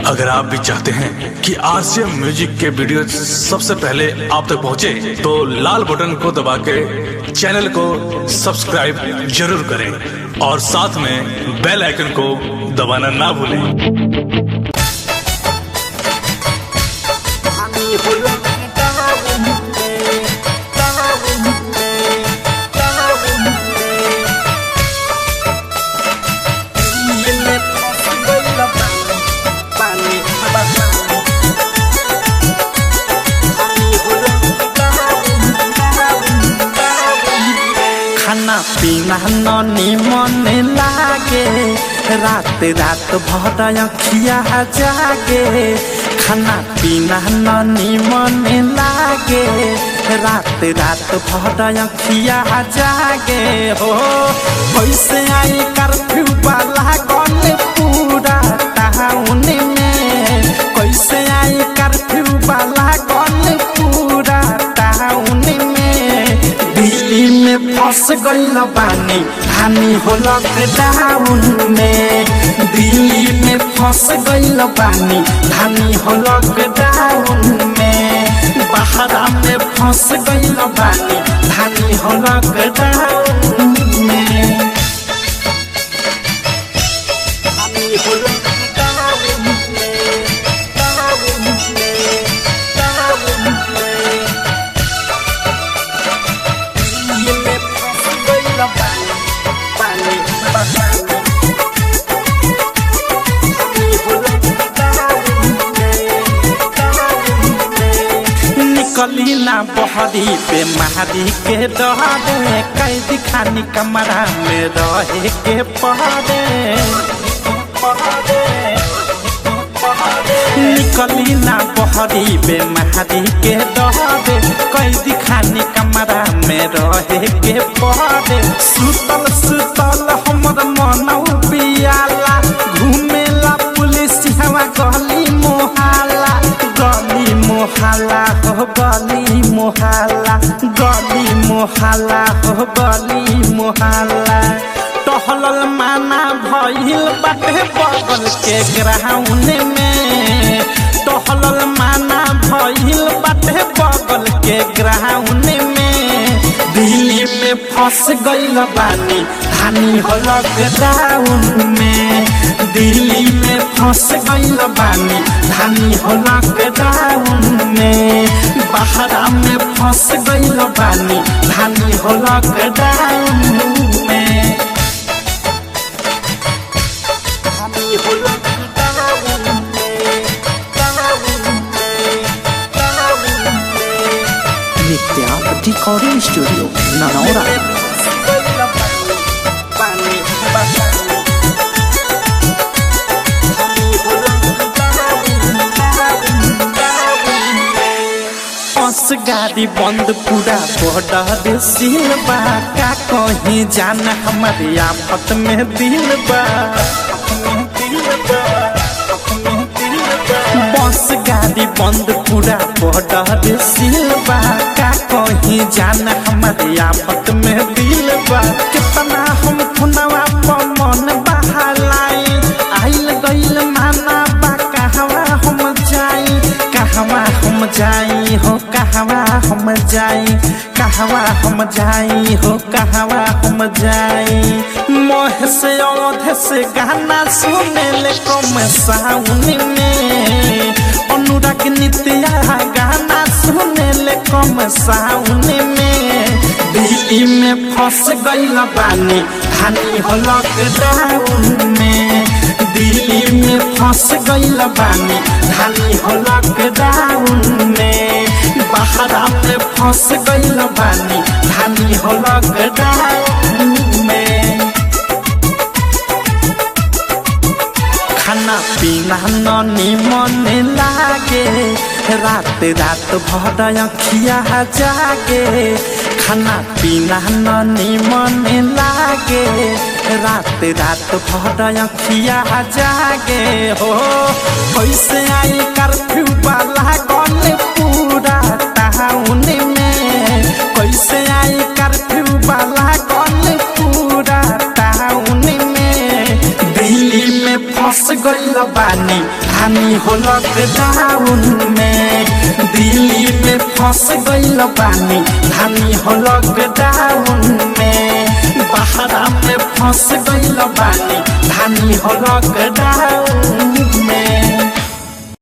अगर आप भी चाहते हैं कि आरसीएम म्यूजिक के वीडियो सबसे पहले आप तक पहुंचे, तो लाल बटन को दबा के चैनल को सब्सक्राइब जरूर करें और साथ में बेल आइकन को दबाना ना भूलें। खाना पीना ननी मन लागे, रात रात भर अखिया जागे। खाना पीना ननी मन लागे, रात रात भर अखिया जागे। हो कैसे आई कर्फ्यू वाला गन पूरा टाउन में, कैसे आई कर्फ्यू वाला गन पूरा टाउन में। दिल्ली में फंस गइल बानी, हानि हो लॉकडाउन में। दिल्ली में फंस गइल बानी, हानि हो लॉकडाउन में। बहरा में फंस गइल बानी, हानि हो लॉकडाउन में। हानि हो लॉकडाउन में, टाउन में, टाउन में। दिल्ली में फंस गइल बानी, बानी, बानी। निकली ना बहरी पे महारी के डरे, कैदी खानी कमरा में रहे के पहरे। निकली ना बहरी पे महारी के डरे, कैदी खानी कमरा में रहे के पहरे। सुतल सुतल हमर मनौ पियाला, घूमेला पुलिस हवा गली मोहल्ला। गली मोहल्ला हो गली मोहल्ला, गली मोहल्ला हो गली मोहल्ला। टहलल माना भइल बाटे बगल के ग्राउंड में, टहलल माना भइल बाटे बगल के ग्राउंड में। दिल्ली में फंस गइल बानी, हानि हो लॉकडाउन में। दिल्ली में फंस गइल बानी, हानि हो लॉकडाउन में। बहरा में फंस गइल बानी, हानि हो लॉकडाउन में। हानि हो लॉकडाउन में, टाउन में, टाउन में। नित्या रिकॉर्डिंग स्टूडियो ननौरा। बस गाड़ी बंद पूरा बॉर्डर सील बा, का कहीं जान हमारे आफत में दिल बा। बस गाड़ी बंद पूरा बॉर्डर सील बा, का कहीं जान हमारे आफत में दिल बा। कितना हम खुनवा पर मन बहालाई, आइल गइल माना बा कहवा हम जाई, कहवा हम जाई हो, कहवा हम जाई, कहवा हम जाई हो, कहवा हम जाई। मोह से औध से गाना सुने ले कम साउन में, अनुराग नित्या गाना सुने ले कम साउन में। दिल्ली में फंस गइल बानी, हानि हो लॉकडाउन में। दिल्ली में फंस गइल बानी, हानि हो लॉकडाउन में। बहरा में फंस गइल बानी, हानि हो लॉकडाउन में। खाना पीना ननी मन लागे, रात रात भर अखिया जागे। खाना पीना ननी मन लागे, रात रात भर अखिया जागे। हो कैसे आई कर्फ्यू वाला गन पूरा टाउन में, कैसे आई कर्फ्यू वाला गन पूरा टाउन में। दिल्ली में फंस गइल बानी, धानी हो लॉकडाउन में, दिल्ली में फंस गइल बानी धानी हो लॉकडाउन में, बहरा में फंस गइल बानी धानी हो लॉकडाउन